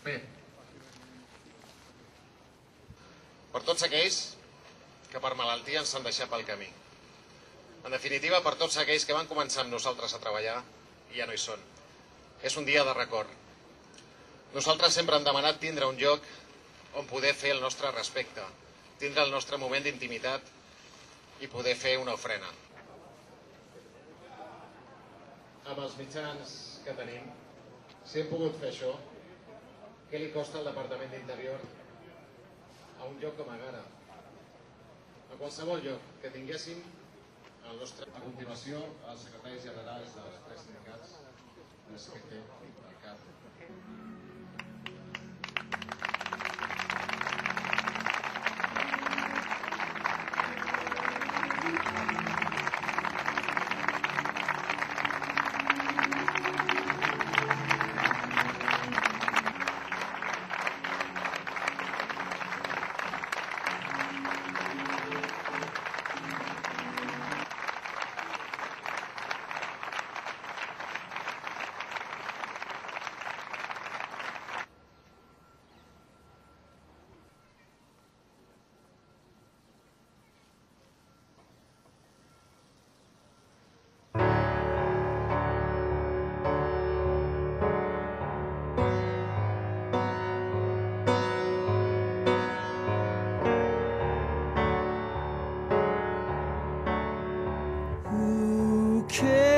Bé, per tots aquells que per malaltia ens han deixat pel camí. En definitiva, per tots aquells que van començar amb nosaltres a treballar i ja no hi són. És un dia de record. Nosaltres sempre hem demanat tindre un lloc on poder fer el nostre respecte, tindre el nostre moment d'intimitat i poder fer una ofrena. Amb els mitjans que tenim, si hem pogut fer això, què li costa al Departament d'Interior a un lloc com Egara? A qualsevol lloc que tinguéssim el nostre... A continuació, els secretaris generals dels tres sindicats, l'SPT, el CAP. Who cares?